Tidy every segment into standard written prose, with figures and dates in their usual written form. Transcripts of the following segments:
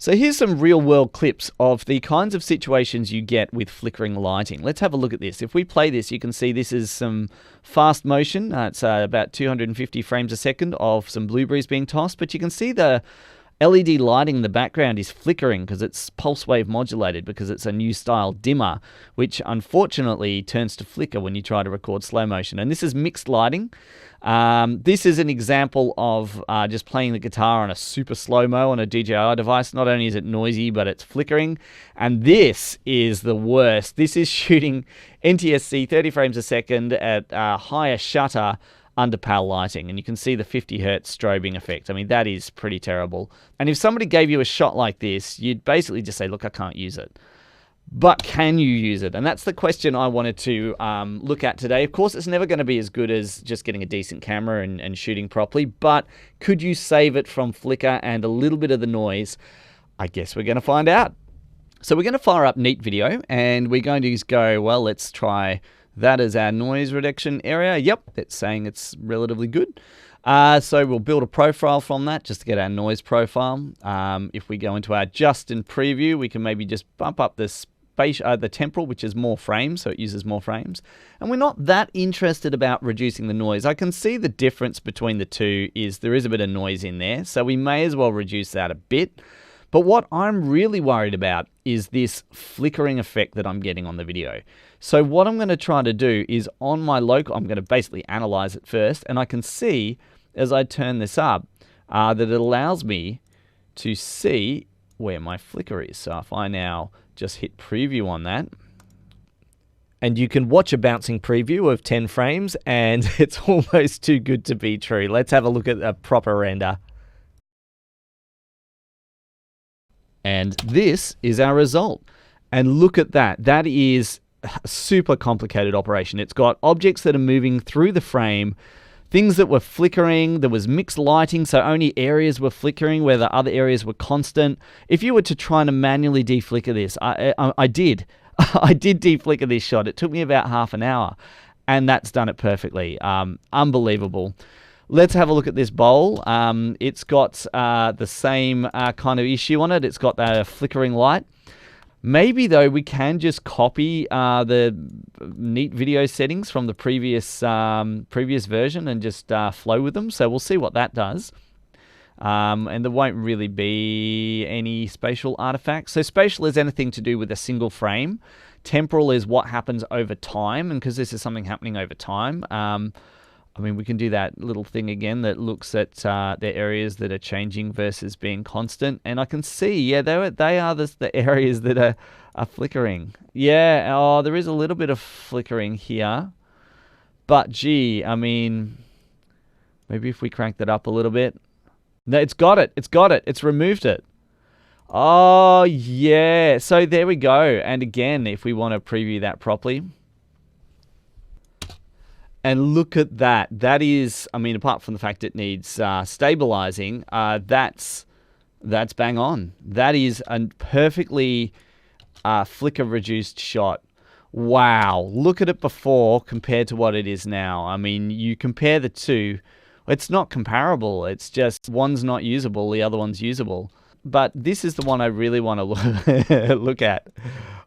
So here's some real world clips of the kinds of situations you get with flickering lighting. Let's have a look at this. If we play this, you can see this is some fast motion. It's about 250 frames a second of some blueberries being tossed, but you can see the LED lighting in the background is flickering because it's pulse wave modulated, because it's a new style dimmer, which unfortunately turns to flicker when you try to record slow motion. And this is mixed lighting. This is an example of just playing the guitar on a super slow-mo on a DJI device. Not only is it noisy, but it's flickering. And this is the worst. This is shooting NTSC 30 frames a second at higher shutter under PAL lighting, and you can see the 50 hertz strobing effect. I mean, that is pretty terrible. And if somebody gave you a shot like this, you'd basically just say, look, I can't use it. But can you use it? And that's the question I wanted to look at today. Of course, it's never going to be as good as just getting a decent camera and shooting properly, but could you save it from flicker and a little bit of the noise? I guess we're going to find out. So we're going to fire up Neat Video, and we're going to just go, well, let's try that as our noise reduction area. Yep, it's saying it's relatively good. So we'll build a profile from that just to get our noise profile. If we go into our Justin preview, we can maybe just bump up the temporal, which is more frames, so it uses more frames. And we're not that interested about reducing the noise. I can see the difference between the two is there is a bit of noise in there, so we may as well reduce that a bit. But what I'm really worried about is this flickering effect that I'm getting on the video. So what I'm going to try to do is on my local, I'm going to basically analyze it first, and I can see as I turn this up that it allows me to see where my flicker is. So if I now just hit preview on that, and you can watch a bouncing preview of 10 frames, and it's almost too good to be true. Let's have a look at a proper render. And this is our result. And look at that. That is a super complicated operation. It's got objects that are moving through the frame, things that were flickering. There was mixed lighting, so only areas were flickering where the other areas were constant. If you were to try to manually deflicker this, I did. I did deflicker this shot. It took me about half an hour, and that's done it perfectly. Unbelievable. Let's have a look at this bowl. It's got the same kind of issue on it. It's got that flickering light. Maybe, though, we can just copy the Neat Video settings from the previous version and just flow with them. So we'll see what that does. And there won't really be any spatial artifacts. So spatial is anything to do with a single frame. Temporal is what happens over time, and because this is something happening over time, I mean, we can do that little thing again that looks at the areas that are changing versus being constant. And I can see, yeah, they are the areas that are flickering. Yeah, oh, there is a little bit of flickering here. But gee, I mean, maybe if we crank that up a little bit. No, it's got it. It's got it. It's removed it. Oh, yeah. So there we go. And again, if we want to preview that properly. And look at that. That is, I mean, apart from the fact it needs stabilizing, that's bang on. That is a perfectly flicker reduced shot. Wow. Look at it before compared to what it is now. I mean, you compare the two, it's not comparable. It's just one's not usable, the other one's usable. But this is the one I really want to look at.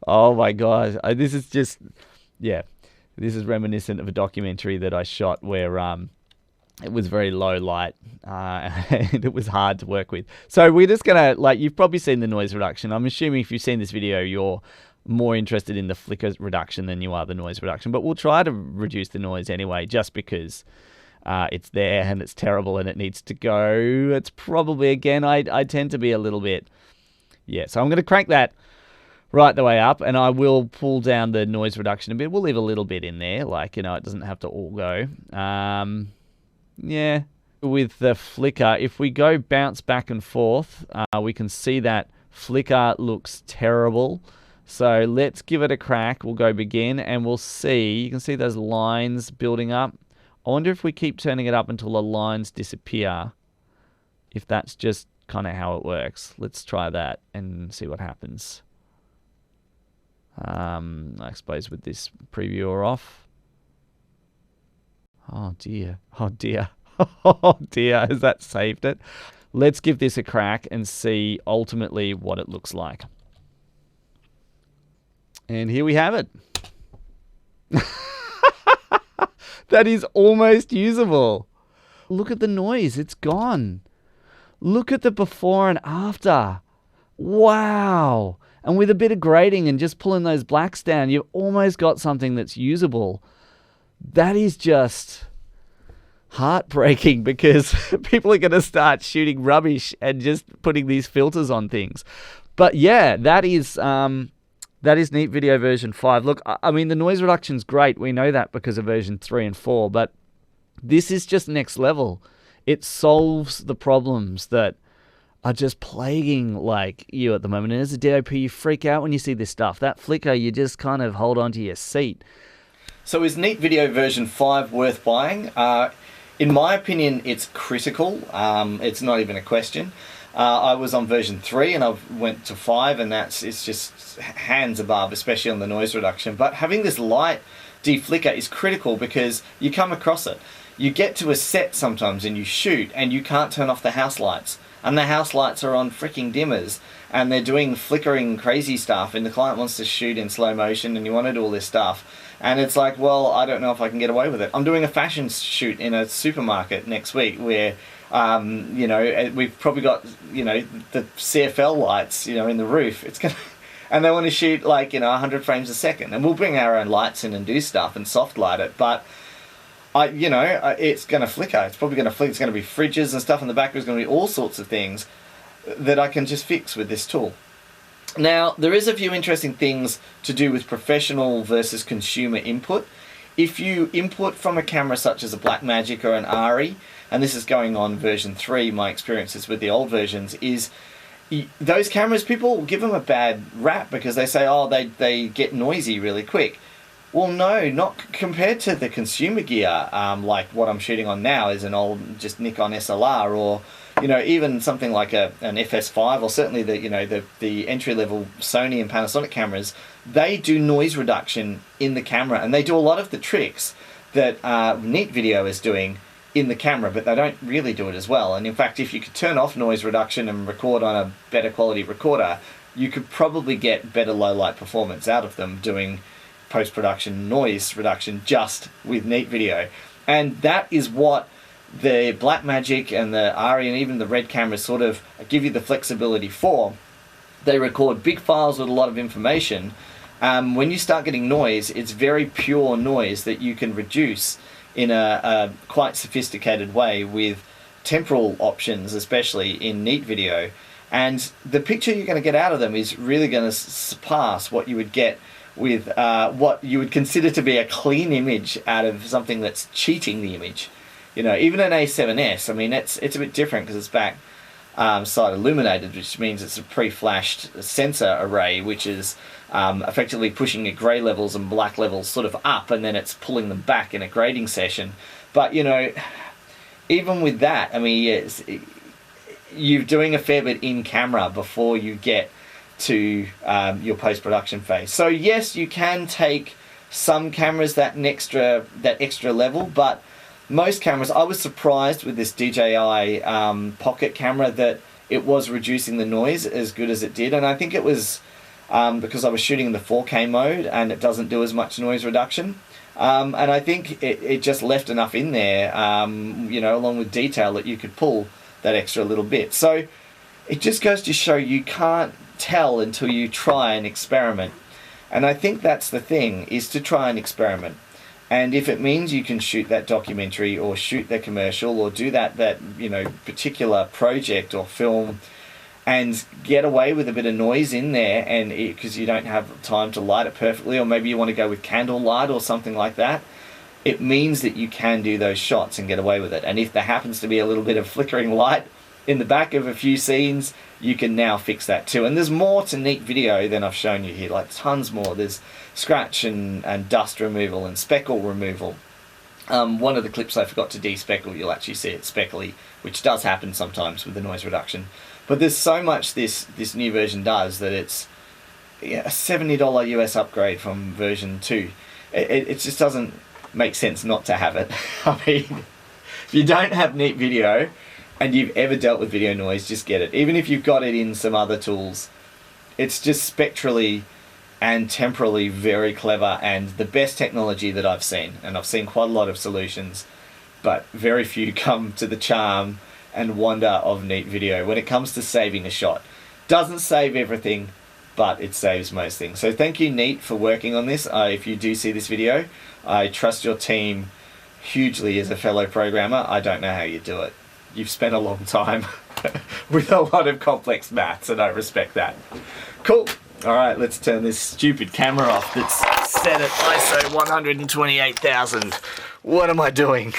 Oh my God. This is just, yeah. This is reminiscent of a documentary that I shot where it was very low light and it was hard to work with. So we're just going to, like, you've probably seen the noise reduction. I'm assuming if you've seen this video, you're more interested in the flicker reduction than you are the noise reduction. But we'll try to reduce the noise anyway, just because it's there and it's terrible and it needs to go. It's probably, again, I tend to be a little bit, yeah. So I'm going to crank that right the way up, and I will pull down the noise reduction a bit. We'll leave a little bit in there, like, you know, it doesn't have to all go. Yeah, with the flicker, if we go bounce back and forth, we can see that flicker looks terrible. So let's give it a crack. We'll go begin, and we'll see. You can see those lines building up. I wonder if we keep turning it up until the lines disappear, if that's just kind of how it works. Let's try that and see what happens. I suppose with this previewer off. Oh dear. Oh dear. Oh dear. Has that saved it? Let's give this a crack and see ultimately what it looks like. And here we have it. That is almost usable. Look at the noise. It's gone. Look at the before and after. Wow. And with a bit of grading and just pulling those blacks down, you've almost got something that's usable. That is just heartbreaking, because people are going to start shooting rubbish and just putting these filters on things. But yeah, that is Neat Video version 5. Look, I mean, the noise reduction's great. We know that because of version 3 and 4, but this is just next level. It solves the problems that are just plaguing like you at the moment. And as a DOP, you freak out when you see this stuff. That flicker, you just kind of hold onto your seat. So is Neat Video version 5 worth buying? In my opinion, it's critical. It's not even a question. I was on version 3 and I went to 5, and it's just hands above, especially on the noise reduction. But having this light deflicker is critical, because you come across it. You get to a set sometimes and you shoot and you can't turn off the house lights. And the house lights are on freaking dimmers, and they're doing flickering crazy stuff, and the client wants to shoot in slow motion and you want to do all this stuff. And it's like, well, I don't know if I can get away with it. I'm doing a fashion shoot in a supermarket next week where, you know, we've probably got, you know, the CFL lights, you know, in the roof. It's gonna, and they want to shoot like, you know, 100 frames a second. And we'll bring our own lights in and do stuff and soft light it. But you know, it's going to flicker. It's probably going to flicker. It's going to be fridges and stuff in the back. There's going to be all sorts of things that I can just fix with this tool. Now, there is a few interesting things to do with professional versus consumer input. If you input from a camera such as a Blackmagic or an ARRI, and this is going on version 3, my experiences with the old versions, is those cameras, people give them a bad rap because they say, oh, they get noisy really quick. Well, no, not compared to the consumer gear. Like what I'm shooting on now is an old just Nikon SLR, or you know, even something like an FS5, or certainly the entry level Sony and Panasonic cameras. They do noise reduction in the camera, and they do a lot of the tricks that Neat Video is doing in the camera, but they don't really do it as well. And in fact, if you could turn off noise reduction and record on a better quality recorder, you could probably get better low light performance out of them doing post-production noise reduction just with Neat Video. And that is what the Blackmagic and the ARRI and even the Red cameras sort of give you the flexibility for. They record big files with a lot of information. When you start getting noise, it's very pure noise that you can reduce in a quite sophisticated way with temporal options, especially in Neat Video. And the picture you're going to get out of them is really going to surpass what you would get with what you would consider to be a clean image out of something that's cheating the image. You know, even an A7S, I mean, it's a bit different because it's back side illuminated, which means it's a pre-flashed sensor array, which is effectively pushing your grey levels and black levels sort of up, and then it's pulling them back in a grading session. But, you know, even with that, I mean, you're doing a fair bit in camera before you get to your post-production phase. So yes, you can take some cameras that extra level, but most cameras, I was surprised with this DJI pocket camera that it was reducing the noise as good as it did. And I think it was because I was shooting in the 4K mode and it doesn't do as much noise reduction. And I think it just left enough in there, you know, along with detail, that you could pull that extra little bit. So it just goes to show you can't tell until you try and experiment. And I think that's the thing, is to try and experiment. And if it means you can shoot that documentary or shoot that commercial or do that you know, particular project or film and get away with a bit of noise in there, and because you don't have time to light it perfectly, or maybe you want to go with candlelight or something like that, it means that you can do those shots and get away with it. And if there happens to be a little bit of flickering light in the back of a few scenes, you can now fix that too. And there's more to Neat Video than I've shown you here, like tons more. There's scratch and dust removal and speckle removal. One of the clips I forgot to de-speckle, you'll actually see it speckly, which does happen sometimes with the noise reduction. But there's so much this new version does that it's a $70 US upgrade from version 2. It just doesn't make sense not to have it. I mean, if you don't have Neat Video, and you've ever dealt with video noise, just get it. Even if you've got it in some other tools, it's just spectrally and temporally very clever, and the best technology that I've seen. And I've seen quite a lot of solutions, but very few come to the charm and wonder of Neat Video when it comes to saving a shot. Doesn't save everything, but it saves most things. So thank you, Neat, for working on this. If you do see this video, I trust your team hugely as a fellow programmer. I don't know how you do it. You've spent a long time with a lot of complex maths, and I respect that. Cool. All right, let's turn this stupid camera off that's set at ISO 128,000. What am I doing?